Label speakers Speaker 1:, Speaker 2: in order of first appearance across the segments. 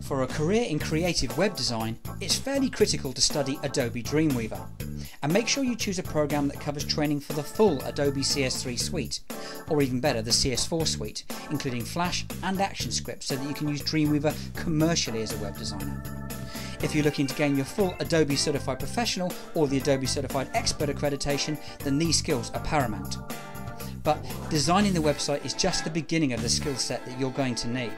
Speaker 1: For a career in creative web design, it's fairly critical to study Adobe Dreamweaver. And make sure you choose a program that covers training for the full Adobe CS3 suite, or even better, the CS4 suite, including Flash and ActionScript, so that you can use Dreamweaver commercially as a web designer. If you're looking to gain your full Adobe Certified Professional or the Adobe Certified Expert accreditation, then these skills are paramount. But designing the website is just the beginning of the skill set that you're going to need.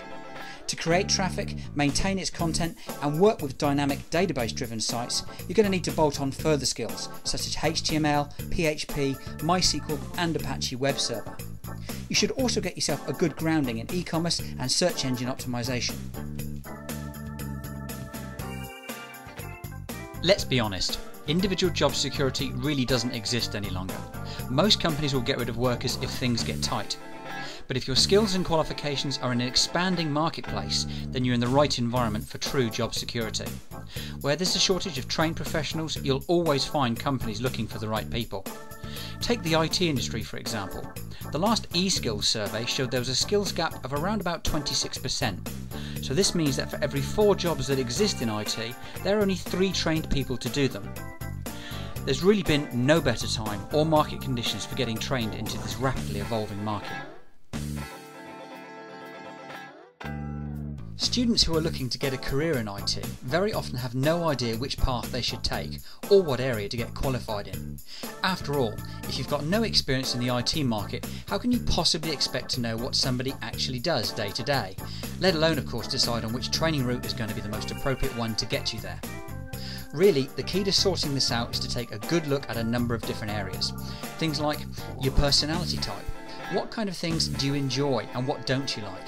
Speaker 1: To create traffic, maintain its content and work with dynamic database-driven sites, you're going to need to bolt on further skills such as HTML, PHP, MySQL and Apache Web Server. You should also get yourself a good grounding in e-commerce and search engine optimization. Let's be honest, individual job security really doesn't exist any longer. Most companies will get rid of workers if things get tight. But if your skills and qualifications are in an expanding marketplace, then you're in the right environment for true job security. Where there's a shortage of trained professionals, you'll always find companies looking for the right people. Take the IT industry for example. The last eSkills survey showed there was a skills gap of around about 26%. So this means that for every 4 jobs that exist in IT, there are only 3 trained people to do them. There's really been no better time or market conditions for getting trained into this rapidly evolving market. Students who are looking to get a career in IT very often have no idea which path they should take or what area to get qualified in. After all, if you've got no experience in the IT market, how can you possibly expect to know what somebody actually does day to day, let alone of course decide on which training route is going to be the most appropriate one to get you there. Really, the key to sorting this out is to take a good look at a number of different areas. Things like your personality type. What kind of things do you enjoy and what don't you like?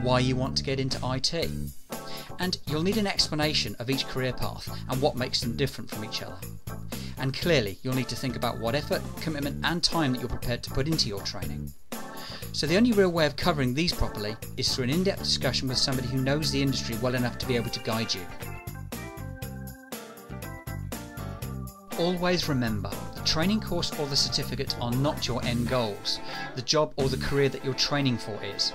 Speaker 1: Why you want to get into IT. And you'll need an explanation of each career path and what makes them different from each other. And clearly, you'll need to think about what effort, commitment and time that you're prepared to put into your training. So the only real way of covering these properly is through an in-depth discussion with somebody who knows the industry well enough to be able to guide you. Always remember, the training course or the certificate are not your end goals. The job or the career that you're training for is.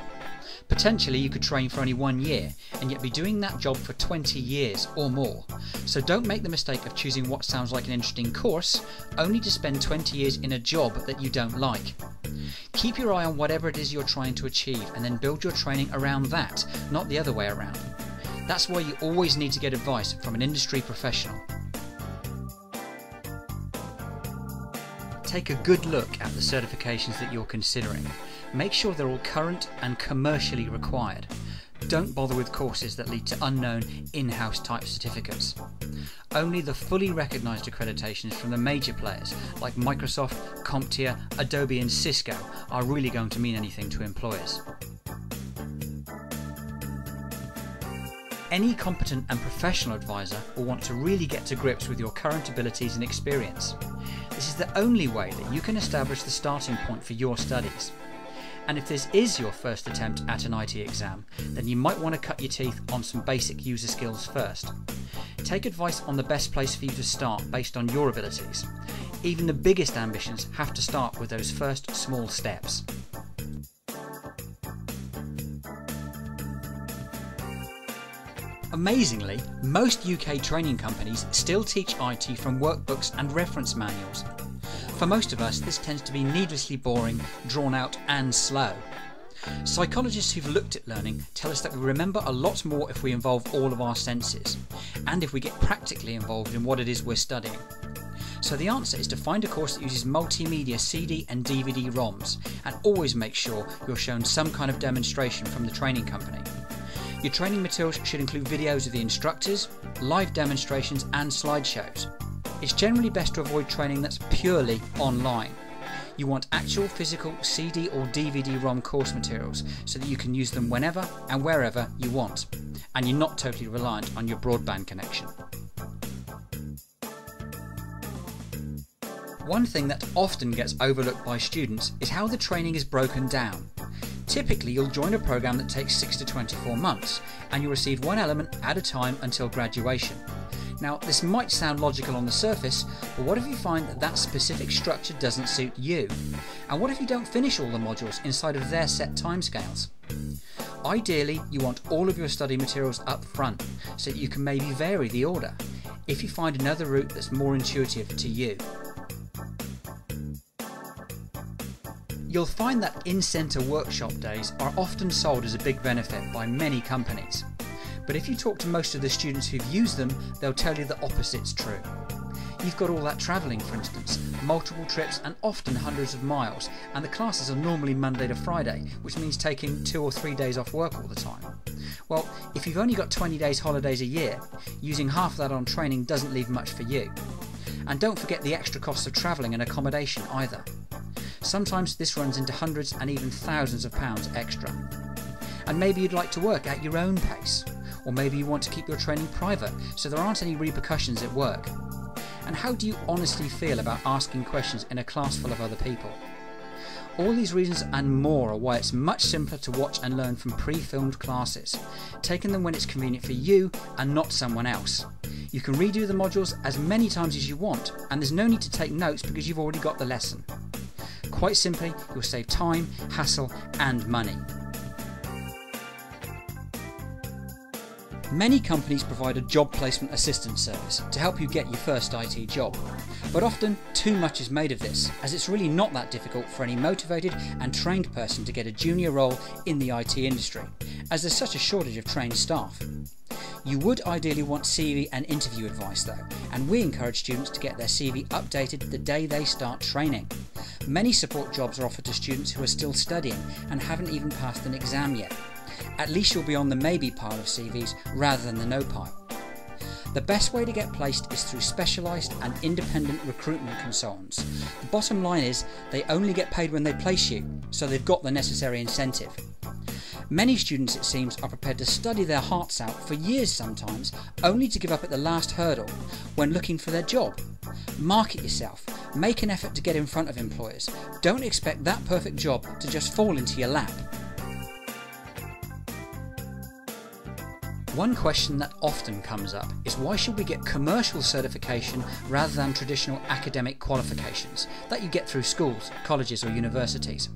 Speaker 1: Potentially you could train for only 1 year and yet be doing that job for 20 years or more. So don't make the mistake of choosing what sounds like an interesting course only to spend 20 years in a job that you don't like. Keep your eye on whatever it is you're trying to achieve and then build your training around that, not the other way around. That's why you always need to get advice from an industry professional. Take a good look at the certifications that you're considering. Make sure they're all current and commercially required. Don't bother with courses that lead to unknown in-house type certificates. Only the fully recognised accreditations from the major players like Microsoft, CompTIA, Adobe and Cisco are really going to mean anything to employers. Any competent and professional advisor will want to really get to grips with your current abilities and experience. This is the only way that you can establish the starting point for your studies. And if this is your first attempt at an IT exam, then you might want to cut your teeth on some basic user skills first. Take advice on the best place for you to start based on your abilities. Even the biggest ambitions have to start with those first small steps. Amazingly, most UK training companies still teach IT from workbooks and reference manuals. For most of us, this tends to be needlessly boring, drawn out and slow. Psychologists who've looked at learning tell us that we remember a lot more if we involve all of our senses, and if we get practically involved in what it is we're studying. So the answer is to find a course that uses multimedia CD and DVD ROMs, and always make sure you're shown some kind of demonstration from the training company. Your training materials should include videos of the instructors, live demonstrations and slideshows. It's generally best to avoid training that's purely online. You want actual physical CD or DVD-ROM course materials so that you can use them whenever and wherever you want, and you're not totally reliant on your broadband connection. One thing that often gets overlooked by students is how the training is broken down. Typically, you'll join a program that takes 6 to 24 months, and you'll receive one element at a time until graduation. Now, this might sound logical on the surface, but what if you find that that specific structure doesn't suit you? And what if you don't finish all the modules inside of their set timescales? Ideally, you want all of your study materials up front so that you can maybe vary the order if you find another route that's more intuitive to you. You'll find that in-centre workshop days are often sold as a big benefit by many companies. But if you talk to most of the students who've used them, they'll tell you the opposite's true. You've got all that travelling, for instance, multiple trips and often hundreds of miles, and the classes are normally Monday to Friday, which means taking 2 or 3 days off work all the time. Well, if you've only got 20 days holidays a year, using half of that on training doesn't leave much for you. And don't forget the extra costs of travelling and accommodation either. Sometimes this runs into hundreds and even thousands of pounds extra. And maybe you'd like to work at your own pace, or maybe you want to keep your training private so there aren't any repercussions at work. And how do you honestly feel about asking questions in a class full of other people? All these reasons and more are why it's much simpler to watch and learn from pre-filmed classes, taking them when it's convenient for you and not someone else. You can redo the modules as many times as you want, and there's no need to take notes because you've already got the lesson. Quite simply, you'll save time, hassle and money. Many companies provide a job placement assistance service to help you get your first IT job. But often too much is made of this, as it's really not that difficult for any motivated and trained person to get a junior role in the IT industry, as there's such a shortage of trained staff. You would ideally want CV and interview advice though, and we encourage students to get their CV updated the day they start training. Many support jobs are offered to students who are still studying and haven't even passed an exam yet. At least you'll be on the maybe pile of CVs rather than the no pile. The best way to get placed is through specialised and independent recruitment consultants. The bottom line is they only get paid when they place you, so they've got the necessary incentive. Many students, it seems, are prepared to study their hearts out for years sometimes, only to give up at the last hurdle when looking for their job. Market yourself, make an effort to get in front of employers. Don't expect that perfect job to just fall into your lap. One question that often comes up is why should we get commercial certification rather than traditional academic qualifications that you get through schools, colleges or universities?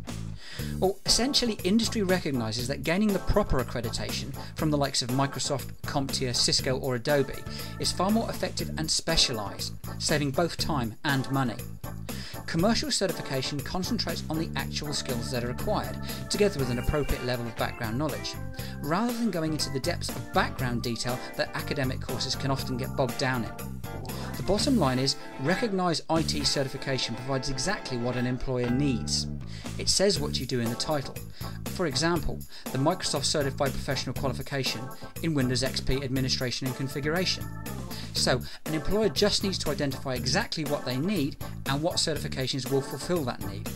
Speaker 1: Well, essentially industry recognises that gaining the proper accreditation from the likes of Microsoft, CompTIA, Cisco or Adobe is far more effective and specialised, saving both time and money. Commercial certification concentrates on the actual skills that are required, together with an appropriate level of background knowledge, rather than going into the depths of background detail that academic courses can often get bogged down in. The bottom line is, recognised IT certification provides exactly what an employer needs. It says what you do in the title. For example, the Microsoft Certified Professional Qualification in Windows XP Administration and Configuration. So, an employer just needs to identify exactly what they need and what certifications will fulfil that need,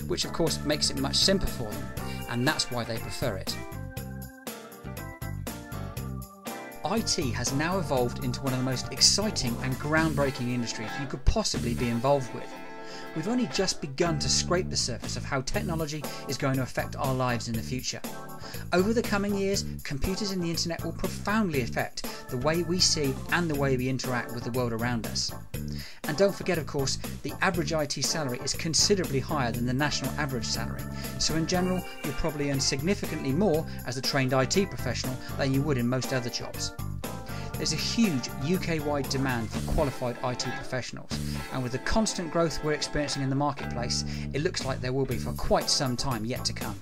Speaker 1: which of course makes it much simpler for them, and that's why they prefer it. IT has now evolved into one of the most exciting and groundbreaking industries you could possibly be involved with. We've only just begun to scrape the surface of how technology is going to affect our lives in the future. Over the coming years, computers and the internet will profoundly affect the way we see and the way we interact with the world around us. And don't forget, of course, the average IT salary is considerably higher than the national average salary, so in general you'll probably earn significantly more as a trained IT professional than you would in most other jobs. There's a huge UK-wide demand for qualified IT professionals, and with the constant growth we're experiencing in the marketplace, it looks like there will be for quite some time yet to come.